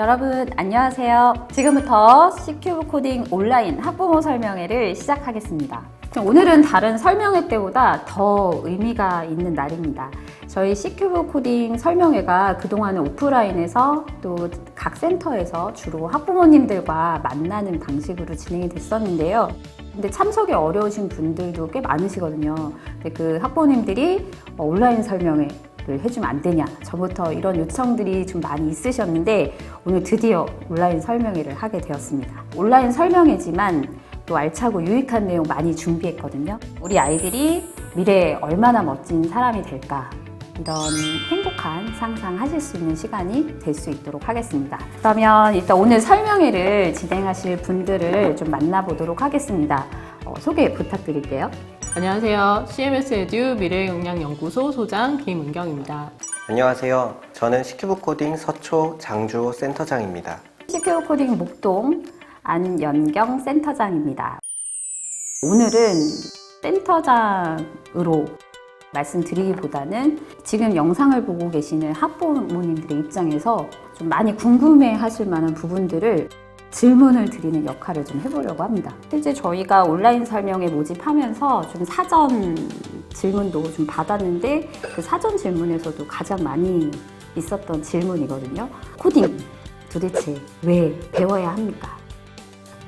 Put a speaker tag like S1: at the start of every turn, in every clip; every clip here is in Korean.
S1: 여러분 안녕하세요. 지금부터 C큐브 코딩 온라인 학부모 설명회를 시작하겠습니다. 오늘은 다른 설명회 때보다 더 의미가 있는 날입니다. 저희 C큐브 코딩 설명회가 그동안은 오프라인에서 또 각 센터에서 주로 학부모님들과 만나는 방식으로 진행이 됐었는데요. 근데 참석이 어려우신 분들도 꽤 많으시거든요. 근데 그 학부모님들이 온라인 설명회를 해주면 안 되냐, 전부터 이런 요청들이 좀 많이 있으셨는데 오늘 드디어 온라인 설명회를 하게 되었습니다. 온라인 설명회지만 또 알차고 유익한 내용 많이 준비했거든요. 우리 아이들이 미래에 얼마나 멋진 사람이 될까, 이런 행복한 상상하실 수 있는 시간이 될 수 있도록 하겠습니다. 그러면 일단 오늘 설명회를 진행하실 분들을 좀 만나보도록 하겠습니다. 소개 부탁드릴게요.
S2: 안녕하세요. CMS 에듀 미래영양연구소 소장 김은경입니다.
S3: 안녕하세요. 저는 C큐브 코딩 서초 장주호 센터장입니다.
S1: C큐브 코딩 목동 안연경 센터장입니다. 오늘은 센터장으로 말씀드리기보다는 지금 영상을 보고 계시는 학부모님들의 입장에서 좀 많이 궁금해 하실 만한 부분들을 질문을 드리는 역할을 좀 해보려고 합니다. 실제 저희가 온라인 설명회 모집하면서 좀 사전 질문도 좀 받았는데 그 사전 질문에서도 가장 많이 있었던 질문이거든요. 코딩 도대체 왜 배워야 합니까?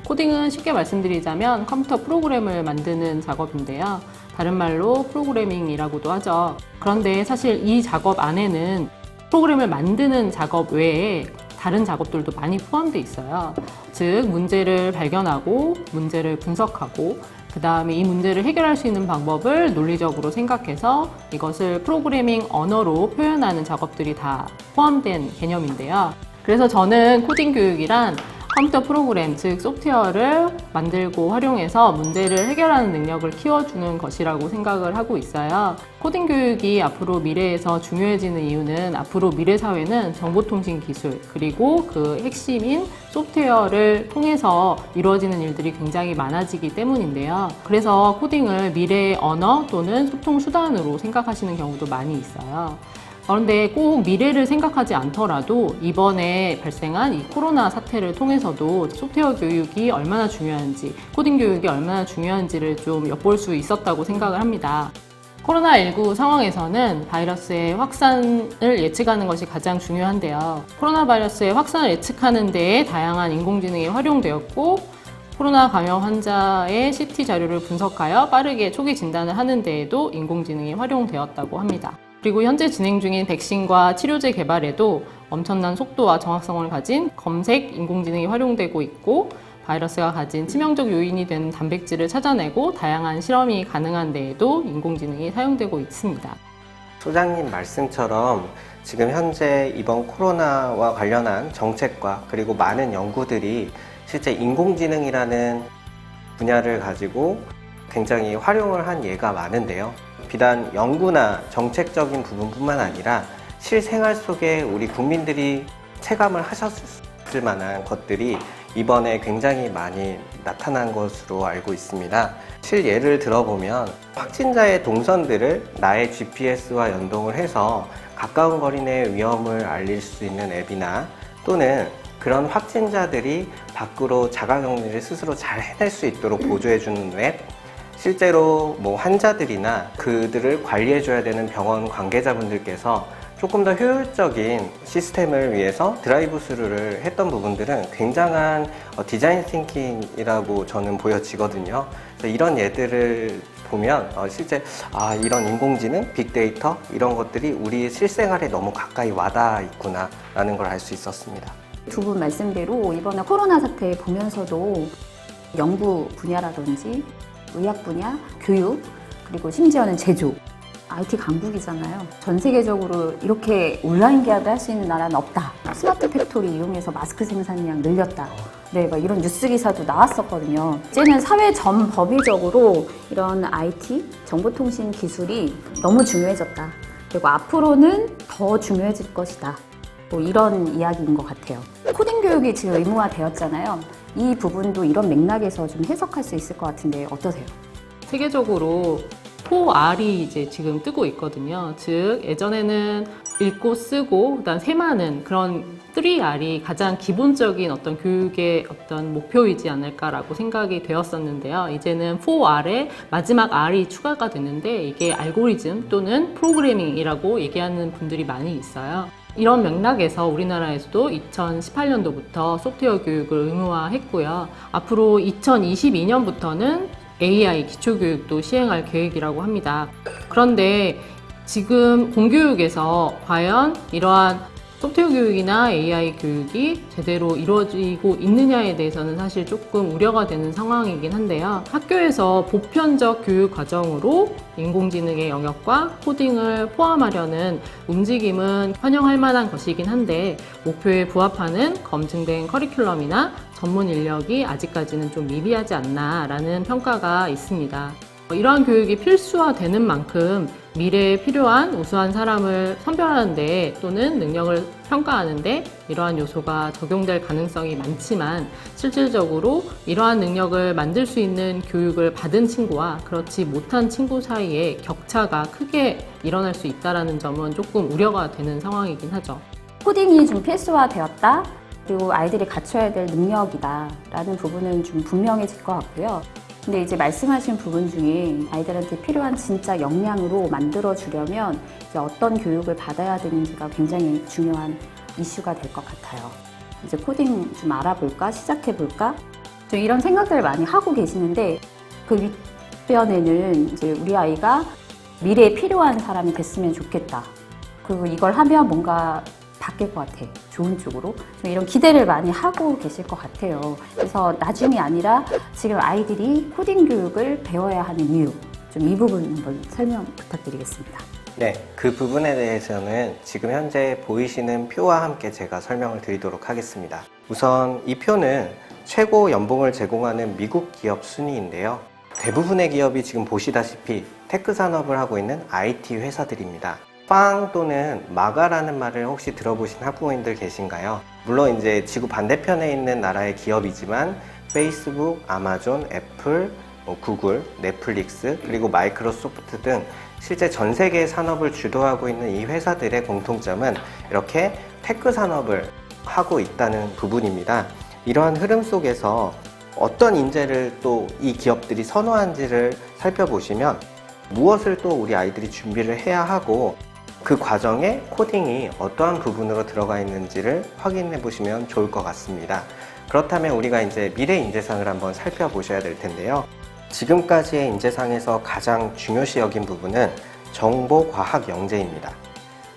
S2: 코딩은 쉽게 말씀드리자면 컴퓨터 프로그램을 만드는 작업인데요. 다른 말로 프로그래밍이라고도 하죠. 그런데 사실 이 작업 안에는 프로그램을 만드는 작업 외에 다른 작업들도 많이 포함되어 있어요. 즉, 문제를 발견하고 문제를 분석하고 그 다음에 이 문제를 해결할 수 있는 방법을 논리적으로 생각해서 이것을 프로그래밍 언어로 표현하는 작업들이 다 포함된 개념인데요. 그래서 저는 코딩 교육이란 컴퓨터 프로그램, 즉 소프트웨어를 만들고 활용해서 문제를 해결하는 능력을 키워주는 것이라고 생각을 하고 있어요. 코딩 교육이 앞으로 미래에서 중요해지는 이유는 앞으로 미래 사회는 정보통신 기술 그리고 그 핵심인 소프트웨어를 통해서 이루어지는 일들이 굉장히 많아지기 때문인데요. 그래서 코딩을 미래의 언어 또는 소통 수단으로 생각하시는 경우도 많이 있어요. 그런데 꼭 미래를 생각하지 않더라도 이번에 발생한 이 코로나 사태를 통해서도 소프트웨어 교육이 얼마나 중요한지, 코딩 교육이 얼마나 중요한지를 좀 엿볼 수 있었다고 생각을 합니다. 코로나19 상황에서는 바이러스의 확산을 예측하는 것이 가장 중요한데요. 코로나 바이러스의 확산을 예측하는 데에 다양한 인공지능이 활용되었고, 코로나 감염 환자의 CT 자료를 분석하여 빠르게 초기 진단을 하는 데에도 인공지능이 활용되었다고 합니다. 그리고 현재 진행 중인 백신과 치료제 개발에도 엄청난 속도와 정확성을 가진 검색 인공지능이 활용되고 있고, 바이러스가 가진 치명적 요인이 되는 단백질을 찾아내고 다양한 실험이 가능한 데에도 인공지능이 사용되고 있습니다.
S3: 소장님 말씀처럼 지금 현재 이번 코로나와 관련한 정책과 그리고 많은 연구들이 실제 인공지능이라는 분야를 가지고 굉장히 활용을 한 예가 많은데요. 비단 연구나 정책적인 부분뿐만 아니라 실생활 속에 우리 국민들이 체감을 하셨을 만한 것들이 이번에 굉장히 많이 나타난 것으로 알고 있습니다. 실예를 들어보면 확진자의 동선들을 나의 GPS와 연동을 해서 가까운 거리 내 위험을 알릴 수 있는 앱이나 또는 그런 확진자들이 밖으로 자가격리를 스스로 잘 해낼 수 있도록 보조해주는 웹, 실제로 환자들이나 그들을 관리해줘야 되는 병원 관계자분들께서 조금 더 효율적인 시스템을 위해서 드라이브 스루를 했던 부분들은 굉장한 디자인 띵킹이라고 저는 보여지거든요. 그래서 이런 예들을 보면 실제 이런 인공지능, 빅데이터 이런 것들이 우리 실생활에 너무 가까이 와닿아 있구나 라는 걸 알 수 있었습니다.
S1: 두 분 말씀대로 이번에 코로나 사태 보면서도 연구 분야라든지 의학 분야, 교육, 그리고 심지어는 제조, IT 강국이잖아요. 전 세계적으로 이렇게 온라인 계약을 할 수 있는 나라는 없다. 스마트 팩토리 이용해서 마스크 생산량 늘렸다. 네, 막 이런 뉴스 기사도 나왔었거든요. 이제는 사회 전 범위적으로 이런 IT, 정보통신 기술이 너무 중요해졌다. 그리고 앞으로는 더 중요해질 것이다. 이런 이야기인 것 같아요. 코딩 교육이 지금 의무화 되었잖아요. 이 부분도 이런 맥락에서 좀 해석할 수 있을 것 같은데 어떠세요?
S2: 세계적으로 POR이 이제 지금 뜨고 있거든요. 즉, 예전에는 읽고 쓰고, 그다음 세마는 그런 3R이 가장 기본적인 어떤 교육의 어떤 목표이지 않을까라고 생각이 되었었는데요. 이제는 4R에 마지막 R이 추가가 됐는데 이게 알고리즘 또는 프로그래밍이라고 얘기하는 분들이 많이 있어요. 이런 맥락에서 우리나라에서도 2018년도부터 소프트웨어 교육을 의무화했고요. 앞으로 2022년부터는 AI 기초교육도 시행할 계획이라고 합니다. 그런데 지금 공교육에서 과연 이러한 소프트웨어 교육이나 AI 교육이 제대로 이루어지고 있느냐에 대해서는 사실 조금 우려가 되는 상황이긴 한데요. 학교에서 보편적 교육 과정으로 인공지능의 영역과 코딩을 포함하려는 움직임은 환영할 만한 것이긴 한데 목표에 부합하는 검증된 커리큘럼이나 전문 인력이 아직까지는 좀 미비하지 않나라는 평가가 있습니다. 이러한 교육이 필수화되는 만큼 미래에 필요한 우수한 사람을 선별하는데 또는 능력을 평가하는데 이러한 요소가 적용될 가능성이 많지만 실질적으로 이러한 능력을 만들 수 있는 교육을 받은 친구와 그렇지 못한 친구 사이에 격차가 크게 일어날 수 있다는 점은 조금 우려가 되는 상황이긴 하죠.
S1: 코딩이 좀 필수화되었다. 그리고 아이들이 갖춰야 될 능력이다 라는 부분은 좀 분명해질 것 같고요. 근데 이제 말씀하신 부분 중에 아이들한테 필요한 진짜 역량으로 만들어주려면 이제 어떤 교육을 받아야 되는지가 굉장히 중요한 이슈가 될 것 같아요. 이제 코딩 좀 알아볼까? 시작해볼까? 좀 이런 생각들을 많이 하고 계시는데 그 윗변에는 이제 우리 아이가 미래에 필요한 사람이 됐으면 좋겠다. 그리고 이걸 하면 뭔가 바뀔 것 같아. 좋은 쪽으로. 좀 이런 기대를 많이 하고 계실 것 같아요. 그래서 나중이 아니라 지금 아이들이 코딩 교육을 배워야 하는 이유. 좀 이 부분 한번 설명 부탁드리겠습니다.
S3: 네, 그 부분에 대해서는 지금 현재 보이시는 표와 함께 제가 설명을 드리도록 하겠습니다. 우선 이 표는 최고 연봉을 제공하는 미국 기업 순위인데요. 대부분의 기업이 지금 보시다시피 테크 산업을 하고 있는 IT 회사들입니다. 빵 또는 마가라는 말을 혹시 들어보신 학부모님들 계신가요? 물론 이제 지구 반대편에 있는 나라의 기업이지만 페이스북, 아마존, 애플, 구글, 넷플릭스, 그리고 마이크로소프트 등 실제 전 세계의 산업을 주도하고 있는 이 회사들의 공통점은 이렇게 테크 산업을 하고 있다는 부분입니다. 이러한 흐름 속에서 어떤 인재를 또 이 기업들이 선호한지를 살펴보시면 무엇을 또 우리 아이들이 준비를 해야 하고 그 과정에 코딩이 어떠한 부분으로 들어가 있는지를 확인해 보시면 좋을 것 같습니다. 그렇다면 우리가 이제 미래 인재상을 한번 살펴보셔야 될 텐데요. 지금까지의 인재상에서 가장 중요시 여긴 부분은 정보과학 영재입니다.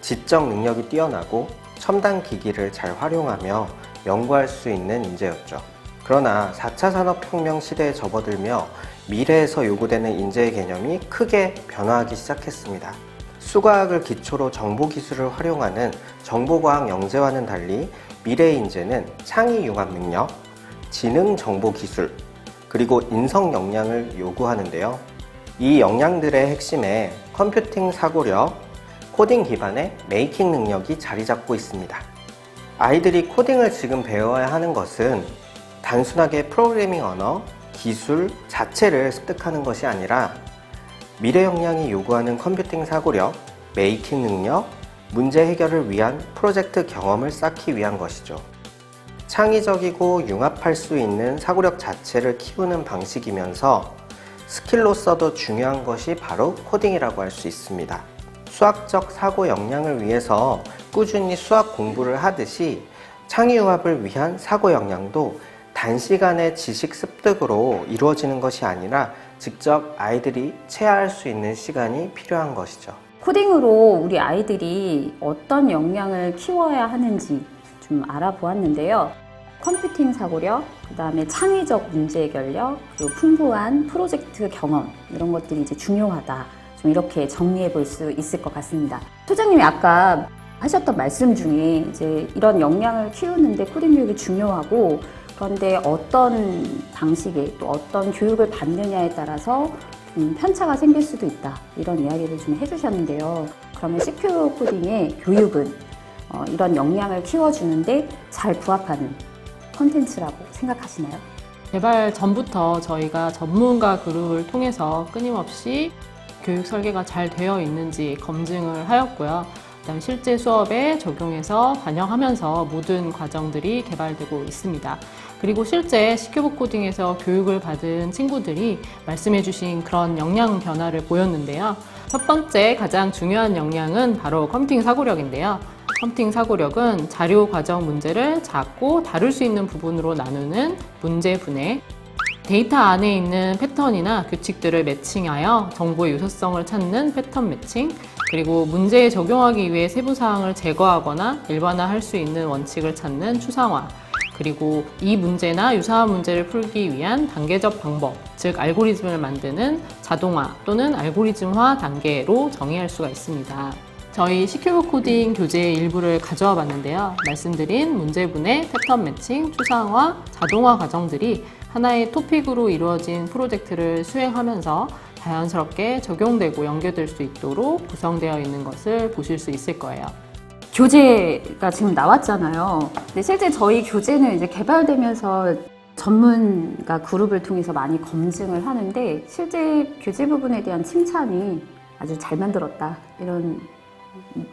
S3: 지적 능력이 뛰어나고 첨단 기기를 잘 활용하며 연구할 수 있는 인재였죠. 그러나 4차 산업혁명 시대에 접어들며 미래에서 요구되는 인재의 개념이 크게 변화하기 시작했습니다. 수과학을 기초로 정보기술을 활용하는 정보과학 영재와는 달리 미래의 인재는 창의융합 능력, 지능정보기술, 그리고 인성 역량을 요구하는데요. 이 역량들의 핵심에 컴퓨팅 사고력, 코딩 기반의 메이킹 능력이 자리 잡고 있습니다. 아이들이 코딩을 지금 배워야 하는 것은 단순하게 프로그래밍 언어, 기술 자체를 습득하는 것이 아니라 미래 역량이 요구하는 컴퓨팅 사고력, 메이킹 능력, 문제 해결을 위한 프로젝트 경험을 쌓기 위한 것이죠. 창의적이고 융합할 수 있는 사고력 자체를 키우는 방식이면서 스킬로서도 중요한 것이 바로 코딩이라고 할 수 있습니다. 수학적 사고 역량을 위해서 꾸준히 수학 공부를 하듯이 창의융합을 위한 사고 역량도 단시간의 지식 습득으로 이루어지는 것이 아니라 직접 아이들이 체화할 수 있는 시간이 필요한 것이죠.
S1: 코딩으로 우리 아이들이 어떤 역량을 키워야 하는지 좀 알아보았는데요. 컴퓨팅 사고력, 그 다음에 창의적 문제 해결력, 그리고 풍부한 프로젝트 경험, 이런 것들이 이제 중요하다. 좀 이렇게 정리해 볼 수 있을 것 같습니다. 소장님이 아까 하셨던 말씀 중에 이제 이런 역량을 키우는데 코딩 교육이 중요하고, 그런데 어떤 방식의 또 어떤 교육을 받느냐에 따라서 편차가 생길 수도 있다. 이런 이야기를 좀 해주셨는데요. 그러면 CQ 코딩의 교육은 이런 역량을 키워주는데 잘 부합하는 콘텐츠라고 생각하시나요?
S2: 개발 전부터 저희가 전문가 그룹을 통해서 끊임없이 교육 설계가 잘 되어 있는지 검증을 하였고요. 그다음 실제 수업에 적용해서 반영하면서 모든 과정들이 개발되고 있습니다. 그리고 실제 C큐브 코딩에서 교육을 받은 친구들이 말씀해주신 그런 역량 변화를 보였는데요. 첫 번째 가장 중요한 역량은 바로 컴퓨팅 사고력인데요. 컴퓨팅 사고력은 자료 과정 문제를 작고 다룰 수 있는 부분으로 나누는 문제 분해, 데이터 안에 있는 패턴이나 규칙들을 매칭하여 정보의 유사성을 찾는 패턴 매칭, 그리고 문제에 적용하기 위해 세부사항을 제거하거나 일반화할 수 있는 원칙을 찾는 추상화, 그리고 이 문제나 유사한 문제를 풀기 위한 단계적 방법, 즉 알고리즘을 만드는 자동화 또는 알고리즘화 단계로 정의할 수가 있습니다. 저희 C큐브 코딩 교재의 일부를 가져와 봤는데요. 말씀드린 문제분해, 패턴 매칭, 추상화, 자동화 과정들이 하나의 토픽으로 이루어진 프로젝트를 수행하면서 자연스럽게 적용되고 연계될 수 있도록 구성되어 있는 것을 보실 수 있을 거예요.
S1: 교재가 지금 나왔잖아요. 근데 실제 저희 교재는 이제 개발되면서 전문가 그룹을 통해서 많이 검증을 하는데 실제 교재 부분에 대한 칭찬이 아주 잘 만들었다 이런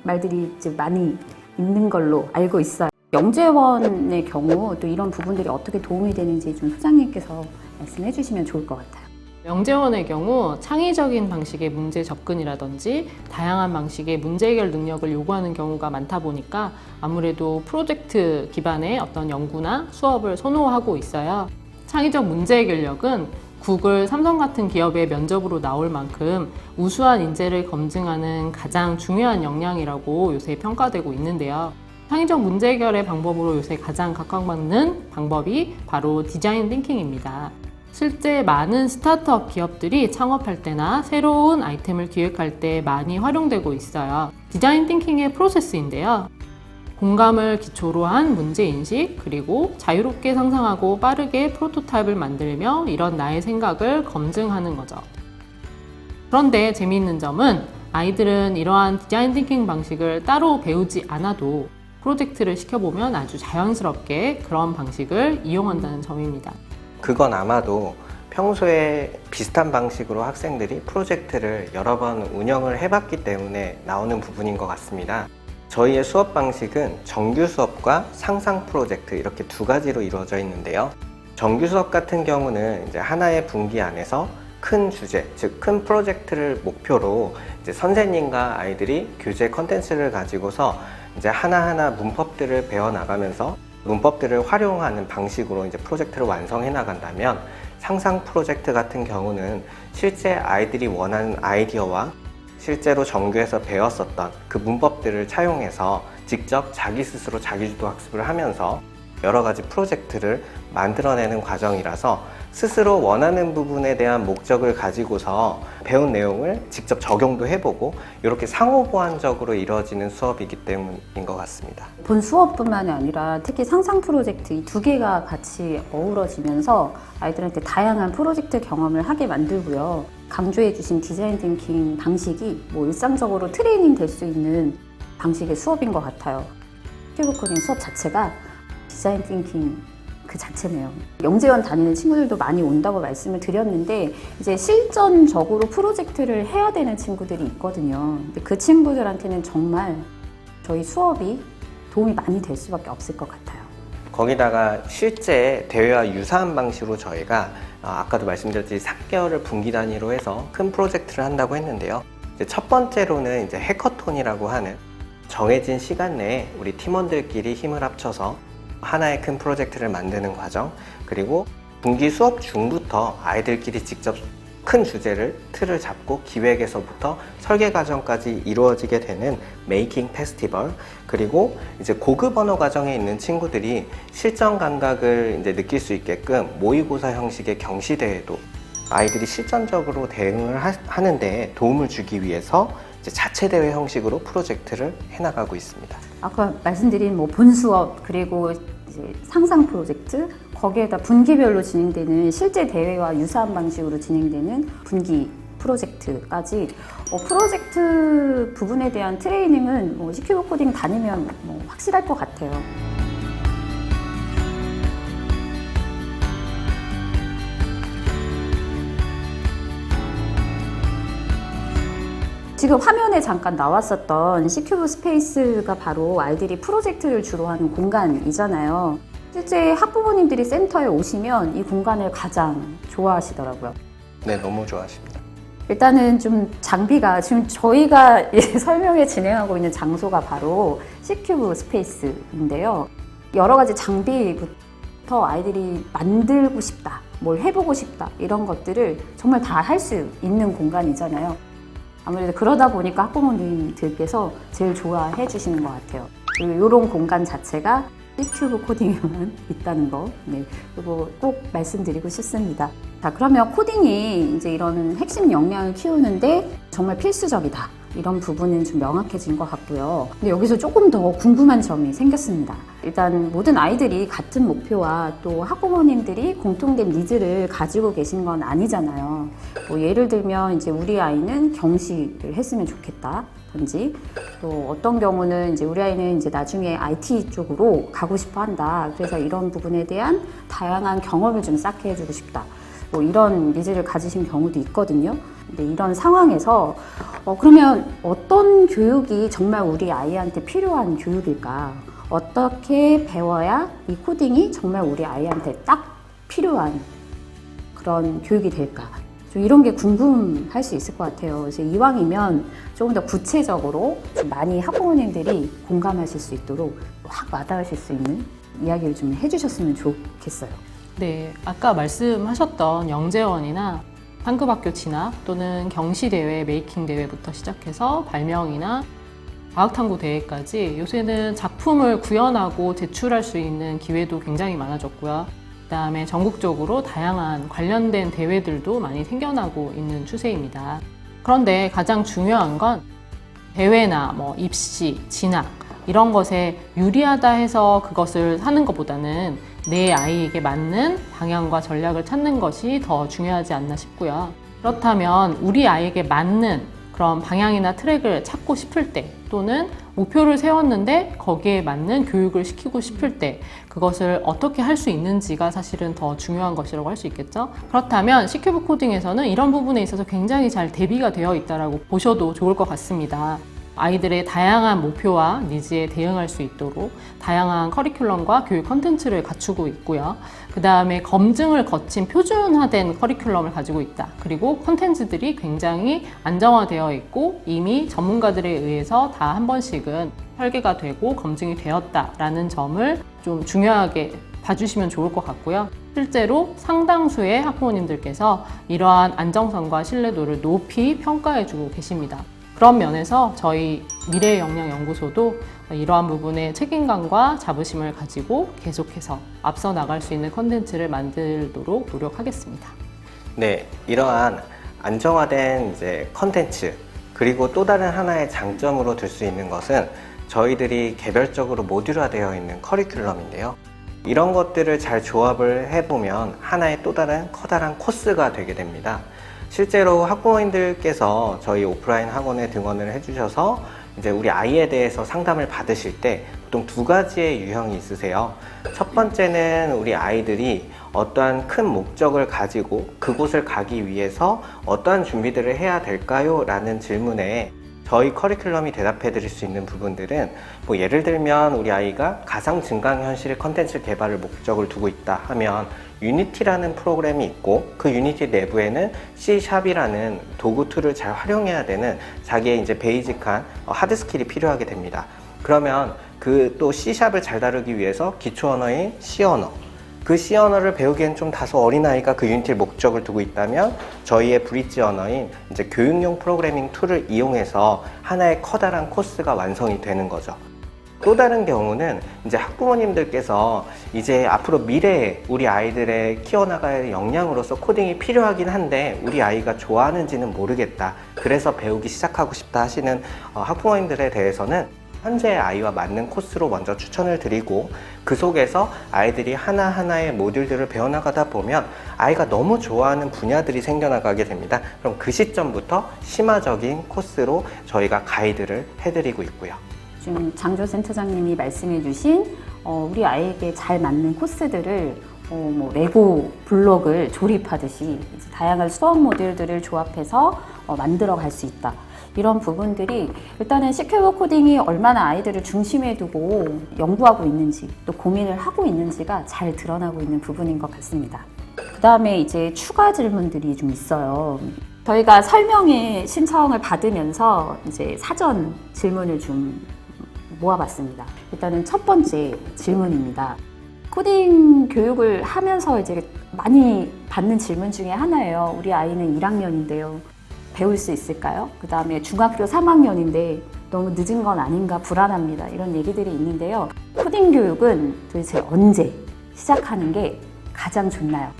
S1: 말들이 이제 많이 있는 걸로 알고 있어요. 영재원의 경우 또 이런 부분들이 어떻게 도움이 되는지 좀 소장님께서 말씀해 주시면 좋을 것 같아요.
S2: 영재원의 경우 창의적인 방식의 문제 접근이라든지 다양한 방식의 문제 해결 능력을 요구하는 경우가 많다 보니까 아무래도 프로젝트 기반의 어떤 연구나 수업을 선호하고 있어요. 창의적 문제 해결력은 구글, 삼성 같은 기업의 면접으로 나올 만큼 우수한 인재를 검증하는 가장 중요한 역량이라고 요새 평가되고 있는데요. 창의적 문제 해결의 방법으로 요새 가장 각광받는 방법이 바로 디자인 띵킹입니다. 실제 많은 스타트업 기업들이 창업할 때나 새로운 아이템을 기획할 때 많이 활용되고 있어요. 디자인 띵킹의 프로세스인데요. 공감을 기초로 한 문제인식, 그리고 자유롭게 상상하고 빠르게 프로토타입을 만들며 이런 나의 생각을 검증하는 거죠. 그런데 재미있는 점은 아이들은 이러한 디자인 띵킹 방식을 따로 배우지 않아도 프로젝트를 시켜보면 아주 자연스럽게 그런 방식을 이용한다는 점입니다.
S3: 그건 아마도 평소에 비슷한 방식으로 학생들이 프로젝트를 여러 번 운영을 해봤기 때문에 나오는 부분인 것 같습니다. 저희의 수업 방식은 정규 수업과 상상 프로젝트 이렇게 두 가지로 이루어져 있는데요. 정규 수업 같은 경우는 이제 하나의 분기 안에서 큰 주제, 즉 큰 프로젝트를 목표로 이제 선생님과 아이들이 교재 컨텐츠를 가지고서 이제 하나하나 문법들을 배워 나가면서 문법들을 활용하는 방식으로 이제 프로젝트를 완성해 나간다면, 상상 프로젝트 같은 경우는 실제 아이들이 원하는 아이디어와 실제로 정규에서 배웠었던 그 문법들을 차용해서 직접 자기 스스로 자기주도 학습을 하면서 여러 가지 프로젝트를 만들어내는 과정이라서 스스로 원하는 부분에 대한 목적을 가지고서 배운 내용을 직접 적용도 해보고 이렇게 상호보완적으로 이루어지는 수업이기 때문인 것 같습니다.
S1: 본 수업뿐만이 아니라 특히 상상 프로젝트 이 두 개가 같이 어우러지면서 아이들한테 다양한 프로젝트 경험을 하게 만들고요. 강조해 주신 디자인 띵킹 방식이 뭐 일상적으로 트레이닝 될 수 있는 방식의 수업인 것 같아요. 큐브 코딩 수업 자체가 디자인 띵킹 그 자체네요. 영재원 다니는 친구들도 많이 온다고 말씀을 드렸는데 이제 실전적으로 프로젝트를 해야 되는 친구들이 있거든요. 근데 그 친구들한테는 정말 저희 수업이 도움이 많이 될 수밖에 없을 것 같아요.
S3: 거기다가 실제 대회와 유사한 방식으로 저희가 아까도 말씀드렸듯이 4개월을 분기 단위로 해서 큰 프로젝트를 한다고 했는데요. 이제 첫 번째로는 이제 해커톤이라고 하는 정해진 시간 내에 우리 팀원들끼리 힘을 합쳐서 하나의 큰 프로젝트를 만드는 과정, 그리고 분기 수업 중부터 아이들끼리 직접 큰 주제를 틀을 잡고 기획에서부터 설계 과정까지 이루어지게 되는 메이킹 페스티벌, 그리고 이제 고급 언어 과정에 있는 친구들이 실전 감각을 이제 느낄 수 있게끔 모의고사 형식의 경시대회도 아이들이 실전적으로 대응을 하는데 도움을 주기 위해서 이제 자체대회 형식으로 프로젝트를 해나가고 있습니다.
S1: 아까 말씀드린 뭐 본 수업 그리고 이제 상상 프로젝트 거기에다 분기별로 진행되는 실제 대회와 유사한 방식으로 진행되는 분기 프로젝트까지 프로젝트 부분에 대한 트레이닝은 뭐 C큐브 코딩 다니면 뭐 확실할 것 같아요. 지금 화면에 잠깐 나왔었던 C큐브 스페이스가 바로 아이들이 프로젝트를 주로 하는 공간이잖아요. 실제 학부모님들이 센터에 오시면 이 공간을 가장 좋아하시더라고요.
S3: 네, 너무 좋아하십니다.
S1: 일단은 좀 장비가 지금 저희가 설명회 진행하고 있는 장소가 바로 C큐브 스페이스인데요. 여러 가지 장비부터 아이들이 만들고 싶다, 뭘 해보고 싶다 이런 것들을 정말 다 할 수 있는 공간이잖아요. 아무래도 그러다 보니까 학부모님들께서 제일 좋아해 주시는 것 같아요. 그리고 이런 공간 자체가 C큐브 코딩에만 있다는 거, 네, 이거 꼭 말씀드리고 싶습니다. 자, 그러면 코딩이 이제 이런 핵심 역량을 키우는데 정말 필수적이다. 이런 부분은 좀 명확해진 것 같고요. 근데 여기서 조금 더 궁금한 점이 생겼습니다. 일단 모든 아이들이 같은 목표와 또 학부모님들이 공통된 니즈를 가지고 계신 건 아니잖아요. 뭐 예를 들면 이제 우리 아이는 경시를 했으면 좋겠다. 든지 또 어떤 경우는 이제 우리 아이는 이제 나중에 IT 쪽으로 가고 싶어 한다. 그래서 이런 부분에 대한 다양한 경험을 좀 쌓게 해주고 싶다. 뭐 이런 니즈를 가지신 경우도 있거든요. 근데 이런 상황에서 그러면 어떤 교육이 정말 우리 아이한테 필요한 교육일까? 어떻게 배워야 이 코딩이 정말 우리 아이한테 딱 필요한 그런 교육이 될까? 좀 이런 게 궁금할 수 있을 것 같아요. 그래서 이왕이면 조금 더 구체적으로 좀 많이 학부모님들이 공감하실 수 있도록 확 와닿으실 수 있는 이야기를 좀 해주셨으면 좋겠어요.
S2: 네, 아까 말씀하셨던 영재원이나 상급학교 진학 또는 경시대회, 메이킹대회부터 시작해서 발명이나 과학탐구 대회까지 요새는 작품을 구현하고 제출할 수 있는 기회도 굉장히 많아졌고요. 그다음에 전국적으로 다양한 관련된 대회들도 많이 생겨나고 있는 추세입니다. 그런데 가장 중요한 건 대회나 뭐 입시, 진학 이런 것에 유리하다 해서 그것을 하는 것보다는 내 아이에게 맞는 방향과 전략을 찾는 것이 더 중요하지 않나 싶고요. 그렇다면 우리 아이에게 맞는 그런 방향이나 트랙을 찾고 싶을 때 또는 목표를 세웠는데 거기에 맞는 교육을 시키고 싶을 때 그것을 어떻게 할 수 있는지가 사실은 더 중요한 것이라고 할 수 있겠죠. 그렇다면 C큐브 코딩에서는 이런 부분에 있어서 굉장히 잘 대비가 되어 있다고 보셔도 좋을 것 같습니다. 아이들의 다양한 목표와 니즈에 대응할 수 있도록 다양한 커리큘럼과 교육 콘텐츠를 갖추고 있고요. 그 다음에 검증을 거친 표준화된 커리큘럼을 가지고 있다. 그리고 콘텐츠들이 굉장히 안정화되어 있고 이미 전문가들에 의해서 다 한 번씩은 설계가 되고 검증이 되었다라는 점을 좀 중요하게 봐주시면 좋을 것 같고요. 실제로 상당수의 학부모님들께서 이러한 안정성과 신뢰도를 높이 평가해주고 계십니다. 그런 면에서 저희 미래역량연구소도 이러한 부분에 책임감과 자부심을 가지고 계속해서 앞서 나갈 수 있는 컨텐츠를 만들도록 노력하겠습니다.
S3: 네, 이러한 안정화된 이제 컨텐츠 그리고 또 다른 하나의 장점으로 들 수 있는 것은 저희들이 개별적으로 모듈화되어 있는 커리큘럼인데요. 이런 것들을 잘 조합을 해보면 하나의 또 다른 커다란 코스가 되게 됩니다. 실제로 학부모님들께서 저희 오프라인 학원에 등원을 해주셔서 이제 우리 아이에 대해서 상담을 받으실 때 보통 두 가지의 유형이 있으세요. 첫 번째는 우리 아이들이 어떠한 큰 목적을 가지고 그곳을 가기 위해서 어떠한 준비들을 해야 될까요? 라는 질문에 저희 커리큘럼이 대답해 드릴 수 있는 부분들은 뭐 예를 들면 우리 아이가 가상 증강현실 컨텐츠 개발을 목적을 두고 있다 하면 유니티라는 프로그램이 있고 그 유니티 내부에는 C#이라는 도구 툴을 잘 활용해야 되는 자기의 이제 베이직한 하드 스킬이 필요하게 됩니다. 그러면 그 또 C#을 잘 다루기 위해서 기초 언어인 C 언어 그 C 언어를 배우기엔 좀 다소 어린아이가 그 유니티를 목적을 두고 있다면 저희의 브릿지 언어인 이제 교육용 프로그래밍 툴을 이용해서 하나의 커다란 코스가 완성이 되는 거죠. 또 다른 경우는 이제 학부모님들께서 이제 앞으로 미래에 우리 아이들의 키워나갈 역량으로서 코딩이 필요하긴 한데 우리 아이가 좋아하는지는 모르겠다. 그래서 배우기 시작하고 싶다 하시는 학부모님들에 대해서는 현재의 아이와 맞는 코스로 먼저 추천을 드리고 그 속에서 아이들이 하나하나의 모듈들을 배워나가다 보면 아이가 너무 좋아하는 분야들이 생겨나가게 됩니다. 그럼 그 시점부터 심화적인 코스로 저희가 가이드를 해드리고 있고요.
S1: 지금 장조 센터장님이 말씀해주신 우리 아이에게 잘 맞는 코스들을 뭐 레고 블록을 조립하듯이 이제 다양한 수업 모듈들을 조합해서 만들어 갈 수 있다. 이런 부분들이 일단은 시큐브 코딩이 얼마나 아이들을 중심에 두고 연구하고 있는지 또 고민을 하고 있는지가 잘 드러나고 있는 부분인 것 같습니다. 그 다음에 이제 추가 질문들이 좀 있어요. 저희가 설명회 신청을 받으면서 이제 사전 질문을 좀 모아봤습니다. 일단은 첫 번째 질문입니다. 코딩 교육을 하면서 이제 많이 받는 질문 중에 하나예요. 우리 아이는 1학년인데요. 배울 수 있을까요? 그 다음에 중학교 3학년인데 너무 늦은 건 아닌가 불안합니다. 이런 얘기들이 있는데요. 코딩 교육은 도대체 언제 시작하는 게 가장 좋나요?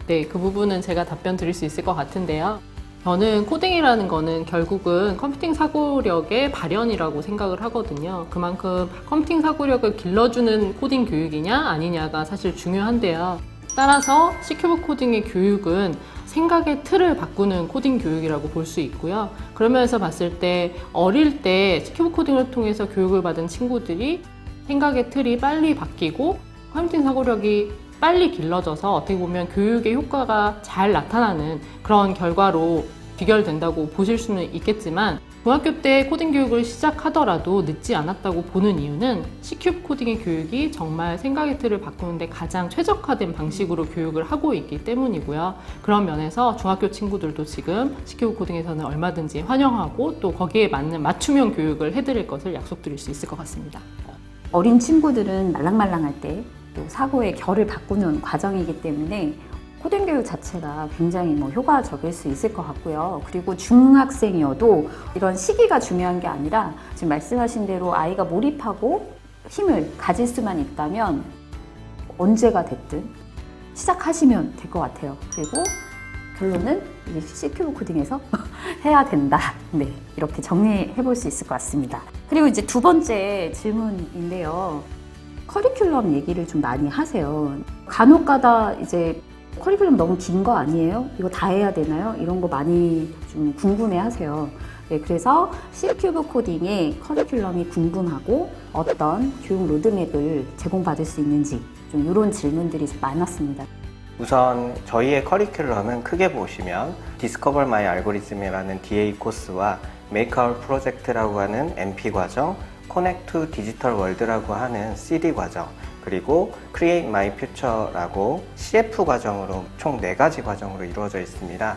S2: 네, 그 부분은 제가 답변 드릴 수 있을 것 같은데요. 저는 코딩이라는 거는 결국은 컴퓨팅 사고력의 발현이라고 생각을 하거든요. 그만큼 컴퓨팅 사고력을 길러주는 코딩 교육이냐 아니냐가 사실 중요한데요. 따라서 C큐브 코딩의 교육은 생각의 틀을 바꾸는 코딩 교육이라고 볼 수 있고요. 그러면서 봤을 때 어릴 때 C큐브 코딩을 통해서 교육을 받은 친구들이 생각의 틀이 빨리 바뀌고 컴퓨팅 사고력이 빨리 길러져서 어떻게 보면 교육의 효과가 잘 나타나는 그런 결과로 귀결된다고 보실 수는 있겠지만 중학교 때 코딩 교육을 시작하더라도 늦지 않았다고 보는 이유는 C큐브 코딩의 교육이 정말 생각의 틀을 바꾸는데 가장 최적화된 방식으로 교육을 하고 있기 때문이고요. 그런 면에서 중학교 친구들도 지금 C큐브 코딩에서는 얼마든지 환영하고 또 거기에 맞는 맞춤형 교육을 해드릴 것을 약속드릴 수 있을 것 같습니다.
S1: 어린 친구들은 말랑말랑할 때 또 사고의 결을 바꾸는 과정이기 때문에 코딩 교육 자체가 굉장히 효과적일 수 있을 것 같고요. 그리고 중학생이어도 이런 시기가 중요한 게 아니라 지금 말씀하신 대로 아이가 몰입하고 힘을 가질 수만 있다면 언제가 됐든 시작하시면 될 것 같아요. 그리고 결론은 C큐브 코딩에서 해야 된다. 네, 이렇게 정리해 볼 수 있을 것 같습니다. 그리고 이제 두 번째 질문인데요. 커리큘럼 얘기를 좀 많이 하세요. 간혹가다 이제 커리큘럼 너무 긴 거 아니에요? 이거 다 해야 되나요? 이런 거 많이 좀 궁금해 하세요. 네, 그래서 C큐브 코딩의 커리큘럼이 궁금하고 어떤 교육 로드맵을 제공받을 수 있는지 좀 이런 질문들이 좀 많았습니다.
S3: 우선 저희의 커리큘럼은 크게 보시면 Discover My Algorithm이라는 DA 코스와 Make Our Project라고 하는 MP 과정, Connect to Digital World라고 하는 CD 과정, 그리고 Create My Future라고 CF 과정으로 총 4가지 과정으로 이루어져 있습니다.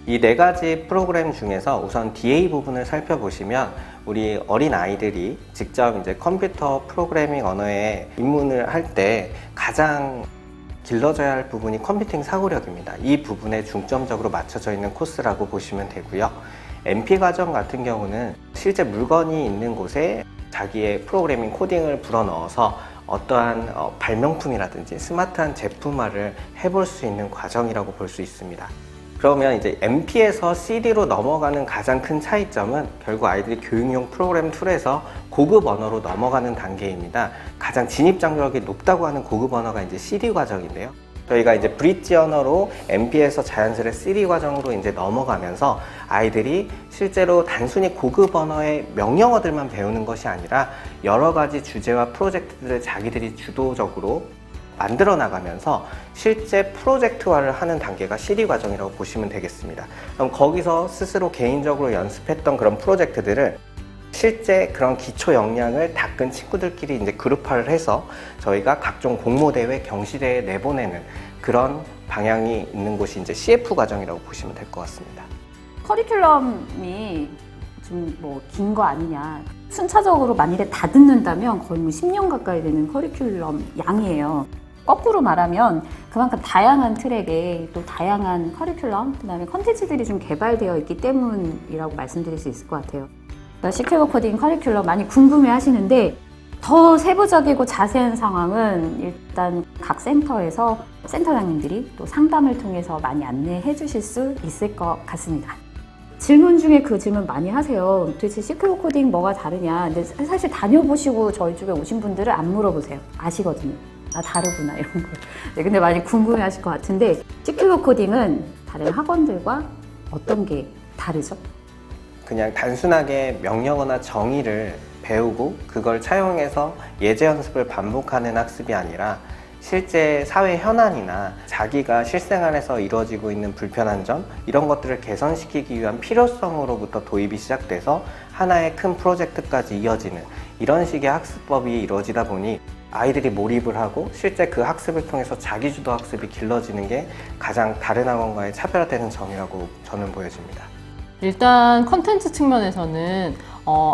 S3: 이 4가지 프로그램 중에서 우선 DA 부분을 살펴보시면 우리 어린 아이들이 직접 이제 컴퓨터 프로그래밍 언어에 입문을 할 때 가장 길러져야 할 부분이 컴퓨팅 사고력입니다. 이 부분에 중점적으로 맞춰져 있는 코스라고 보시면 되고요. MP 과정 같은 경우는 실제 물건이 있는 곳에 자기의 프로그래밍 코딩을 불어넣어서 어떠한 발명품이라든지 스마트한 제품화를 해볼 수 있는 과정이라고 볼 수 있습니다. 그러면 이제 MP에서 CD로 넘어가는 가장 큰 차이점은 결국 아이들이 교육용 프로그램 툴에서 고급 언어로 넘어가는 단계입니다. 가장 진입 장벽이 높다고 하는 고급 언어가 이제 CD 과정인데요. 저희가 이제 브릿지 언어로 MP에서 자연스레 CD 과정으로 이제 넘어가면서 아이들이 실제로 단순히 고급 언어의 명령어들만 배우는 것이 아니라 여러 가지 주제와 프로젝트들을 자기들이 주도적으로 만들어 나가면서 실제 프로젝트화를 하는 단계가 CD 과정이라고 보시면 되겠습니다. 그럼 거기서 스스로 개인적으로 연습했던 그런 프로젝트들을 실제 그런 기초 역량을 닦은 친구들끼리 이제 그룹화를 해서 저희가 각종 공모대회, 경시대회에 내보내는 그런 방향이 있는 곳이 이제 CF 과정이라고 보시면 될 것 같습니다.
S1: 커리큘럼이 좀 긴 거 아니냐. 순차적으로 만일에 다 듣는다면 거의 10년 가까이 되는 커리큘럼 양이에요. 거꾸로 말하면 그만큼 다양한 트랙에 또 다양한 커리큘럼, 그다음에 컨텐츠들이 좀 개발되어 있기 때문이라고 말씀드릴 수 있을 것 같아요. C큐브 코딩 커리큘럼 많이 궁금해 하시는데 더 세부적이고 자세한 상황은 일단 각 센터에서 센터장님들이 또 상담을 통해서 많이 안내해 주실 수 있을 것 같습니다. 질문 중에 그 질문 많이 하세요. 도대체 C큐브 코딩 뭐가 다르냐. 근데 사실 다녀보시고 저희 쪽에 오신 분들은 안 물어보세요. 아시거든요. 아, 다르구나 이런 거. 네, 근데 많이 궁금해 하실 것 같은데 C큐브 코딩은 다른 학원들과 어떤 게 다르죠?
S3: 그냥 단순하게 명령어나 정의를 배우고 그걸 차용해서 예제 연습을 반복하는 학습이 아니라 실제 사회 현안이나 자기가 실생활에서 이루어지고 있는 불편한 점 이런 것들을 개선시키기 위한 필요성으로부터 도입이 시작돼서 하나의 큰 프로젝트까지 이어지는 이런 식의 학습법이 이루어지다 보니 아이들이 몰입을 하고 실제 그 학습을 통해서 자기주도 학습이 길러지는 게 가장 다른 학원과의 차별화되는 점이라고 저는 보여집니다.
S2: 일단 컨텐츠 측면에서는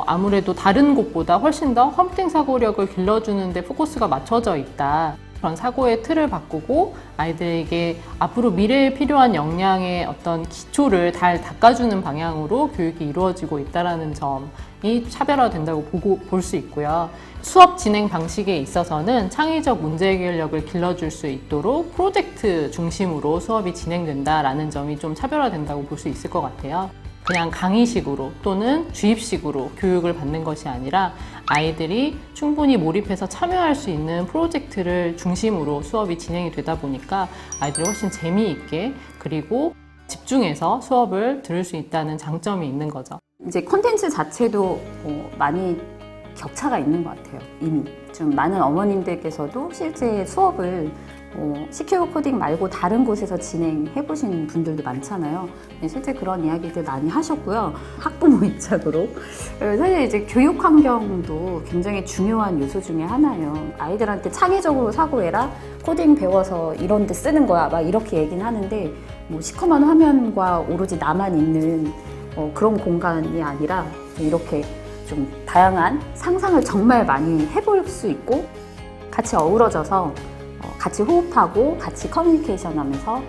S2: 아무래도 다른 곳보다 훨씬 더 컴퓨팅 사고력을 길러주는 데 포커스가 맞춰져 있다. 그런 사고의 틀을 바꾸고 아이들에게 앞으로 미래에 필요한 역량의 어떤 기초를 잘 닦아주는 방향으로 교육이 이루어지고 있다는 점이 차별화된다고 볼 수 있고요. 수업 진행 방식에 있어서는 창의적 문제 해결력을 길러줄 수 있도록 프로젝트 중심으로 수업이 진행된다라는 점이 좀 차별화된다고 볼 수 있을 것 같아요. 그냥 강의식으로 또는 주입식으로 교육을 받는 것이 아니라 아이들이 충분히 몰입해서 참여할 수 있는 프로젝트를 중심으로 수업이 진행이 되다 보니까 아이들이 훨씬 재미있게 그리고 집중해서 수업을 들을 수 있다는 장점이 있는 거죠.
S1: 이제 콘텐츠 자체도 많이 격차가 있는 것 같아요. 이미 좀 많은 어머님들께서도 실제 수업을 CQ 코딩 말고 다른 곳에서 진행해 보신 분들도 많잖아요. 실제 그런 이야기들 많이 하셨고요. 학부모 입장으로 사실 이제 교육 환경도 굉장히 중요한 요소 중에 하나예요. 아이들한테 창의적으로 사고해라, 코딩 배워서 이런 데 쓰는 거야, 막 이렇게 얘기는 하는데 뭐 시커먼 화면과 오로지 나만 있는 그런 공간이 아니라 이렇게 좀 다양한 상상을 정말 많이 해볼 수 있고 같이 어우러져서 같이 호흡하고 같이 커뮤니케이션 하면서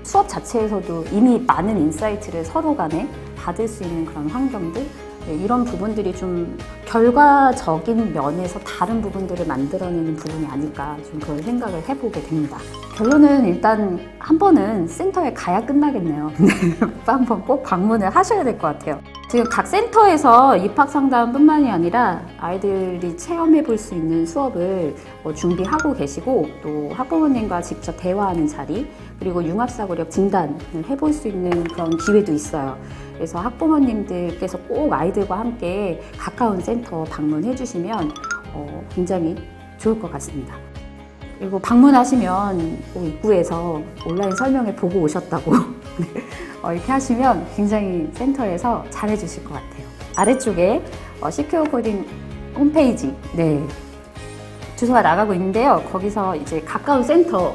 S1: 수업 자체에서도 이미 많은 인사이트를 서로 간에 받을 수 있는 그런 환경들, 이런 부분들이 좀 결과적인 면에서 다른 부분들을 만들어내는 부분이 아닐까 좀 그런 생각을 해보게 됩니다. 결론은 일단 한 번은 센터에 가야 끝나겠네요. 한번 꼭 방문을 하셔야 될 것 같아요. 지금 각 센터에서 입학 상담뿐만이 아니라 아이들이 체험해 볼 수 있는 수업을 준비하고 계시고 또 학부모님과 직접 대화하는 자리 그리고 융합사고력 진단을 해볼 수 있는 그런 기회도 있어요. 그래서 학부모님들께서 꼭 아이들과 함께 가까운 센터 방문해 주시면 굉장히 좋을 것 같습니다. 그리고 방문하시면 꼭 입구에서 온라인 설명회 보고 오셨다고 이렇게 하시면 굉장히 센터에서 잘해 주실 것 같아요. 아래쪽에 CQ 코딩 홈페이지 주소가 나가고 있는데요. 거기서 이제 가까운 센터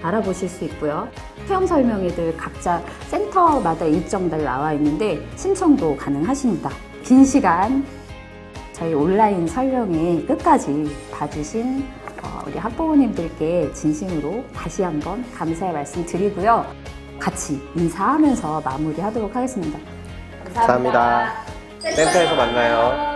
S1: 알아보실 수 있고요. 체험 설명회들 각자 센터마다 일정들 나와 있는데 신청도 가능하십니다. 긴 시간 저희 온라인 설명회 끝까지 봐주신 우리 학부모님들께 진심으로 다시 한번 감사의 말씀 드리고요. 같이 인사하면서 마무리하도록 하겠습니다.
S3: 감사합니다. 센터에서 만나요.